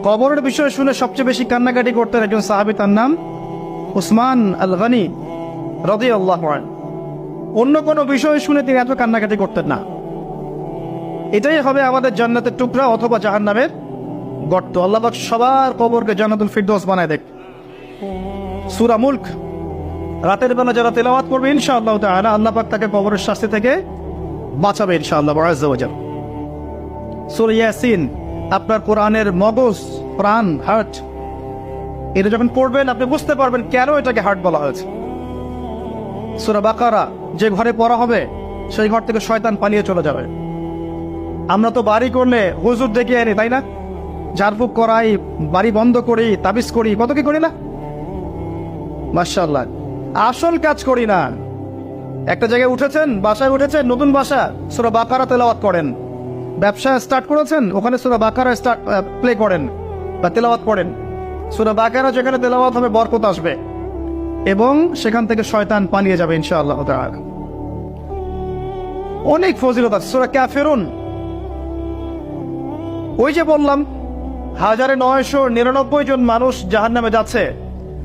কবরের বিষয় শুনে সবচেয়ে বেশি কান্নাকাটি করতেন একজন সাহাবী, তার নাম উসমান আল গনি রাদিয়াল্লাহু আনহু। অন্য কোনো বিষয় শুনে তিনি এত কান্নাকাটি করতেন না। এটাই হবে আমাদের জান্নাতের টুকরা অথবা জাহান্নামের গর্ত। আল্লাহ পাক সবার কবরকে জান্নাতুল ফিরদৌস বানায় দেখ। সূরা মুলক রাতের বেলা যারা তেলাওয়াত করবে ইনশাআল্লাহ তাআলা আল্লাহ পাক তাকে কবরের শাস্তি থেকে বাঁচাবে ইনশাআল্লাহ আযজা ওয়া জাল। সূরা ইয়াসিন আপনার কোরআনের মগজ, প্রাণ, হার্ট, এটা যখন পড়বেন আপনি বুঝতে পারবেন কেন এটাকে হার্ট বলা হয়েছে। সূরা বাকারা যে ঘরে পড়া হবে সেই ঘর থেকে শয়তান পালিয়ে চলে যাবে। আমরা তো বাড়ি করলে হুজুর ডেকে আনি, তাই না? ঝাড়ফুঁক করাই, বাড়ি বন্ধ করি, তাবিজ করি, কত কি করি না? মাশাআল্লাহ, আসল কাজ করি না। একটা জায়গায় উঠেছেন, বাসায় উঠেছেন, নতুন বাসা, সূরা বাকারা তেলাওয়াত করেন। ব্যবসা স্টার্ট করেছেন, ওখানে সূরা বাকারা প্লে করেন বা তেলাওয়াত করেন। সূরা বাকারা যেখানে তেলাওয়াত হবে বরকত আসবে এবং সেখান থেকে শয়তান পালিয়ে যাবে ইনশাআল্লাহ তাআলা। অনেক ফজিলত আছে। সূরা কাফিরুন, ওই যে বললাম 1999 জন মানুষ জাহান্নামে যাচ্ছে,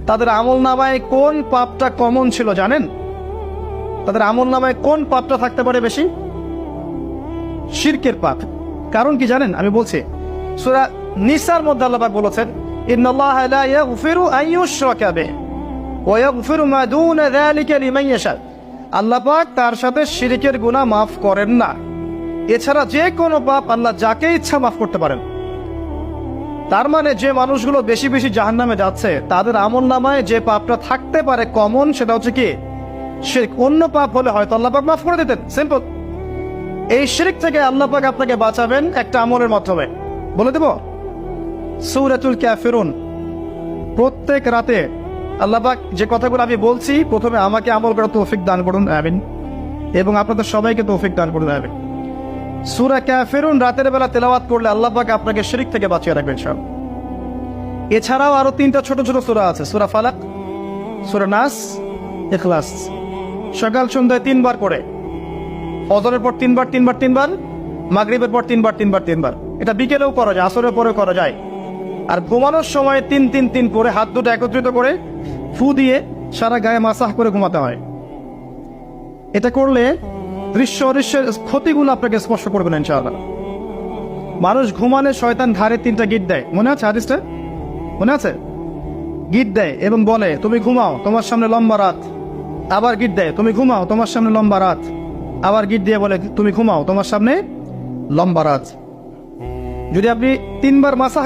তাদের আমল নামায় কোন পাপটা কমন ছিল জানেন? তাদের আমল নামায় কোন পাপটা থাকতে পারে বেশি? শিরকের পাপ। কারণ কি জানেন? আমি বলছি, সূরা নিসার মধ্যে আল্লাহ পাক বলেছেন, ইন্নাল্লাহা লা ইয়াগফিরু আন ইউশরাকা বিহি ওয়া ইয়াগফিরু মা দুনা যালিকা লিমান ইয়াশা। আল্লাহ পাক তার সাথে শিরকের গুনাহ মাফ করেন না, এছাড়া যে কোনো পাপ আল্লাহ যাকে ইচ্ছা মাফ করতে পারেন। তার মানে যে মানুষগুলো বেশি বেশি জাহান্নামে যাচ্ছে তাদের আমল নামায় যে পাপটা থাকতে পারে কমন, সেটা হচ্ছে কি? শিরক। অন্য পাপ হলে হয়তো আল্লাহ পাক মাফ করে দিতেন, সিম্পল। এই শিরক থেকে আল্লাহ পাক আপনাকে বাঁচাবেন একটা আমলের মাধ্যমে। বলে দেব, সূরাতুল কাফিরুন প্রত্যেক রাতে আল্লাহ পাক যে কথাগুলো আমি বলছি, প্রথমে আমাকে আমল করার তৌফিক দান করুন, আমিন, এবং আপনাদের সবাইকে তৌফিক দান করুন, আমিন। সূরা কাফিরুন রাতের বেলা তেলাওয়াত করলে আল্লাহ পাক আপনাকে শিরক থেকে বাঁচিয়ে রাখবেন সব। এছাড়াও আরো 3টা ছোট ছোট সূরা আছে, সূরা ফালাক, সূরা নাস, ইখলাস। সকাল সন্ধ্যায় 3 বার করে, ফজরের পর 3 বার 3 বার 3 বার, মাগরিবের পর 3 বার 3 বার 3 বার। এটা বিকেলেও করা যায়, আসরের পরেও করা যায়। আর ঘুমানোর সময় 3-3-3 করে হাত দুটো একত্রিত করে ফু দিয়ে সারা গায়ে মাসাহ করে ঘুমাতে হয়। এটা করলে দৃশ্য অদৃশ্যের ক্ষতিগুলো আপনাকে স্পর্শ করবে না ইনশাআল্লাহ। মানুষ ঘুমালে শয়তান ঘাড়ে 3টা গিট দেয়, মনে আছে হাদিসটা? মনে আছে? গিট দেয় এবং বলে, তুমি ঘুমাও, তোমার সামনে লম্বা রাত। আবার গিট দেয়, তুমি ঘুমাও, তোমার সামনে লম্বা রাত। আবার গিট দিয়ে বলে, তুমি ঘুমাও, তোমার সামনে লম্বা রাত। যদি আপনি 3 বার মাসাহ